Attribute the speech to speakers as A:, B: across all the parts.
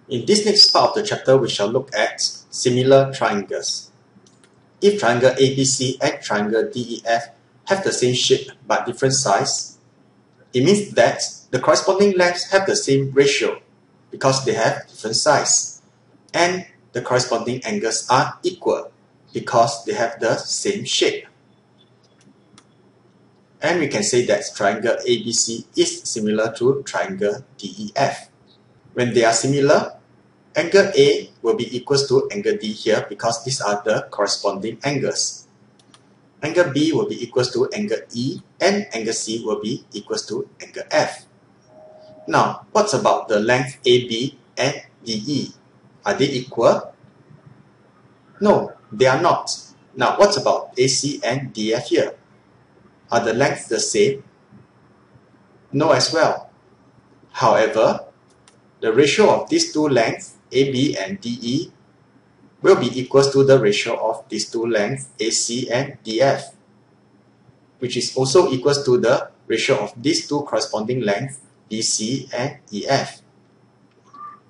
A: In this next part of the chapter, we shall look at similar triangles. If triangle ABC and triangle DEF have the same shape but different size, it means that the corresponding lengths have the same ratio because they have different size, and the corresponding angles are equal because they have the same shape. And we can say that triangle ABC is similar to triangle DEF. When they are similar, angle A will be equals to angle D here because these are the corresponding angles. Angle B will be equals to angle E, and angle C will be equals to angle F. Now, what's about the length AB and DE? Are they equal? No, they are not. Now, what about AC and DF here? Are the lengths the same? No as well. However, the ratio of these two lengths, AB and DE, will be equals to the ratio of these two lengths, AC and DF, which is also equals to the ratio of these two corresponding lengths, BC and EF.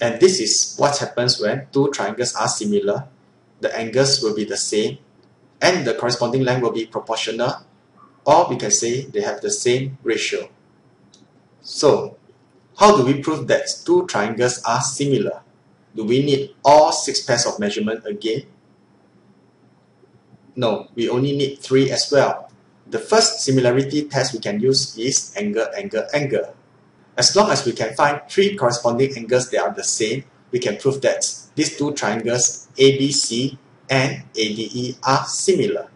A: And this is what happens when two triangles are similar. The angles will be the same, and the corresponding length will be proportional, or we can say they have the same ratio. So, how do we prove that two triangles are similar? Do we need all 6 pairs of measurement again? No, we only need 3 as well. The first similarity test we can use is angle, angle, angle. As long as we can find 3 corresponding angles that are the same, we can prove that these two triangles ABC and ADE are similar.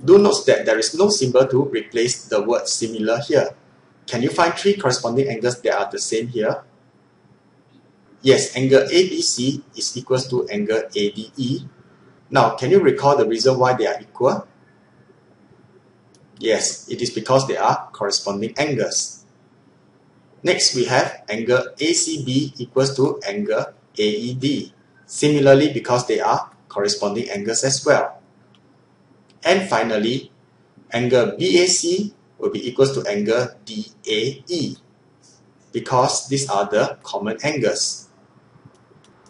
A: Do note that there is no symbol to replace the word similar here. Can you find 3 corresponding angles that are the same here? Yes, angle ABC is equals to angle ADE. Now, can you recall the reason why they are equal? Yes, it is because they are corresponding angles. Next, we have angle ACB equals to angle AED. Similarly, because they are corresponding angles as well. And finally, angle BAC will be equals to angle DAE because these are the common angles.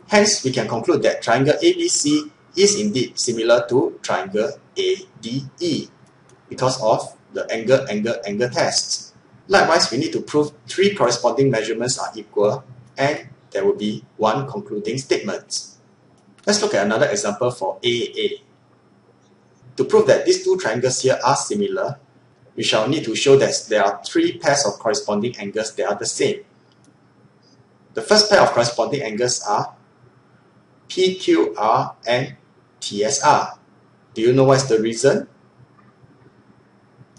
A: Hence, we can conclude that triangle ABC is indeed similar to triangle ADE because of the angle, angle, angle test. Likewise, we need to prove 3 corresponding measurements are equal, and there will be 1 concluding statement. Let's look at another example for AA. To prove that these 2 triangles here are similar, we shall need to show that there are 3 pairs of corresponding angles that are the same. The first pair of corresponding angles are PQR and TSR. Do you know what is the reason?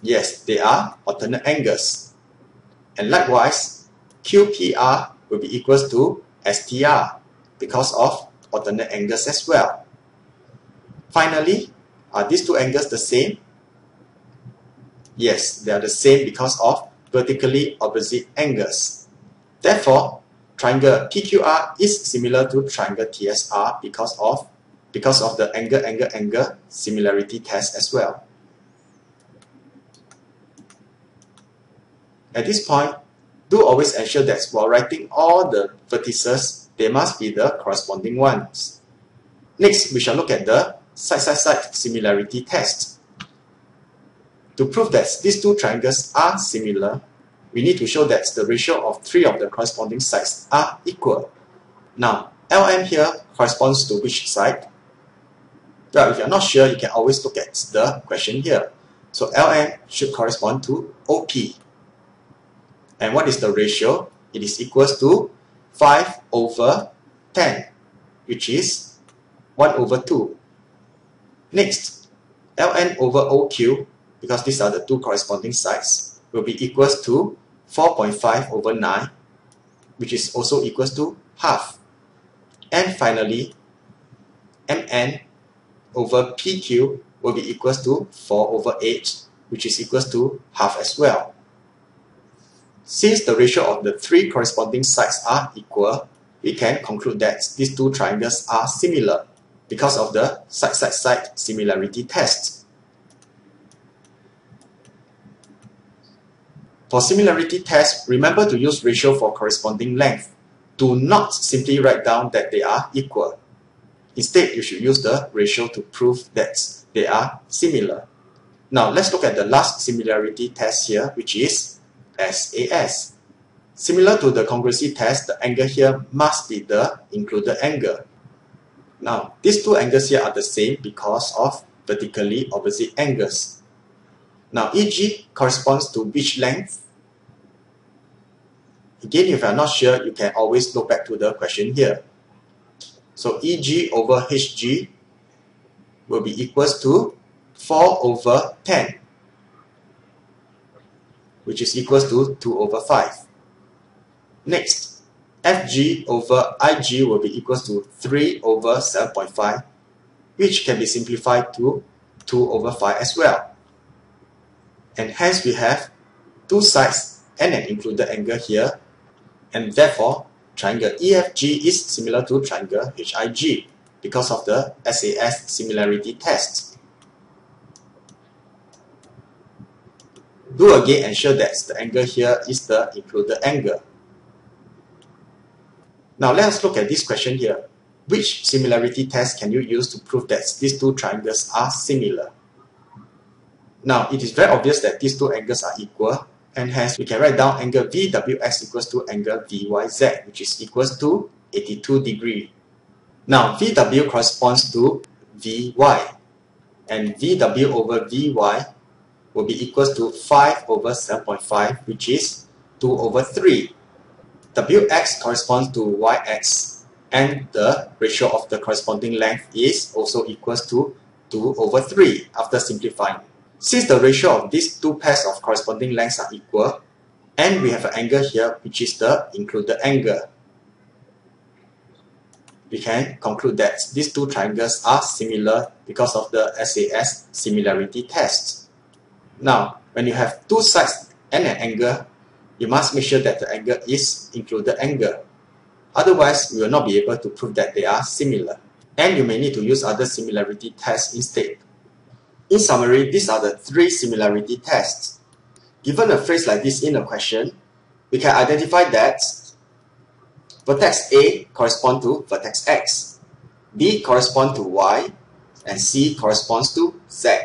A: Yes, they are alternate angles. And likewise, QPR will be equals to STR because of alternate angles as well. Finally, are these 2 angles the same? Yes, they are the same because of vertically opposite angles. Therefore, triangle PQR is similar to triangle TSR because of the angle, angle, angle similarity test as well. At this point, do always ensure that while writing all the vertices, they must be the corresponding ones. Next, we shall look at the side-side-side similarity test. To prove that these 2 triangles are similar, we need to show that the ratio of 3 of the corresponding sides are equal. Now, LM here corresponds to which side? Well, if you are not sure, you can always look at the question here. So LM should correspond to OP. And what is the ratio? It is equals to 5 over 10, which is 1 over 2. Next, Ln over OQ, because these are the 2 corresponding sides, will be equals to 4.5 over 9, which is also equals to half. And finally, Mn over PQ will be equals to 4 over 8, which is equals to half as well. Since the ratio of the 3 corresponding sides are equal, we can conclude that these 2 triangles are similar because of the side-side-side similarity test. For similarity test, remember to use ratio for corresponding length. do not simply write down that they are equal. Instead, you should use the ratio to prove that they are similar. Now, let's look at the last similarity test here, which is SAS. Similar to the congruency test, the angle here must be the included angle. Now, these two angles here are the same because of vertically opposite angles. Now, EG corresponds to which length? Again, if you are not sure, you can always look back to the question here. So, EG over HG will be equals to 4 over 10, which is equals to 2 over 5. Next, FG over IG will be equals to 3 over 7.5, which can be simplified to 2 over 5 as well. And hence we have two sides and an included angle here, and therefore triangle EFG is similar to triangle HIG because of the SAS similarity test. Do again ensure that the angle here is the included angle. Now let us look at this question here. Which similarity test can you use to prove that these two triangles are similar? Now it is very obvious that these two angles are equal, and hence we can write down angle VWX equals to angle VYZ, which is equals to 82 degrees. Now VW corresponds to VY, and VW over VY will be equals to 5 over 7.5, which is 2 over 3. WX corresponds to YX, and the ratio of the corresponding length is also equals to 2 over 3 after simplifying. Since the ratio of these two pairs of corresponding lengths are equal, and we have an angle here which is the included angle, we can conclude that these two triangles are similar because of the SAS similarity test. Now, when you have two sides and an angle, you must make sure that the angle is included angle. Otherwise, we will not be able to prove that they are similar. And you may need to use other similarity tests instead. In summary, these are the three similarity tests. Given a phrase like this in a question, we can identify that vertex A corresponds to vertex X, B corresponds to Y, and C corresponds to Z.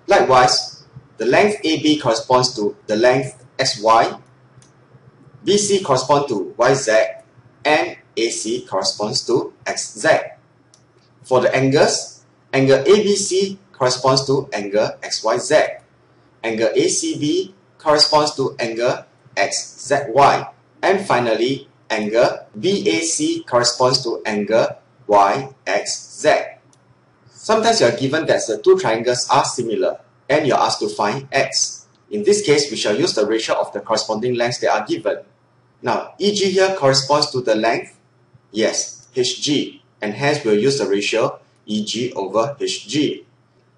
A: Likewise, the length AB corresponds to the length XY, BC corresponds to YZ, and AC corresponds to XZ. For the angles, angle ABC corresponds to angle XYZ, angle ACB corresponds to angle XZY, and finally, angle BAC corresponds to angle YXZ. Sometimes you are given that the two triangles are similar, and you are asked to find X. In this case, we shall use the ratio of the corresponding lengths that are given. Now, EG here corresponds to the length, yes, HG, and hence we'll use the ratio EG over HG.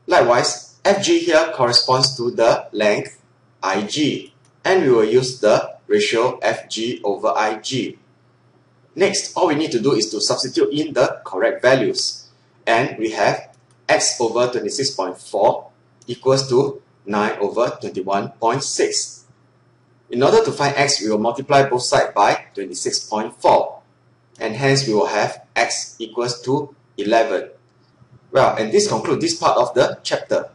A: Likewise, FG here corresponds to the length IG, and we will use the ratio FG over IG. Next, all we need to do is to substitute in the correct values, and we have X over 26.4 equals to 9 over 21.6. In order to find X, we will multiply both sides by 26.4, and hence we will have X equals to 11. Well, and this concludes this part of the chapter.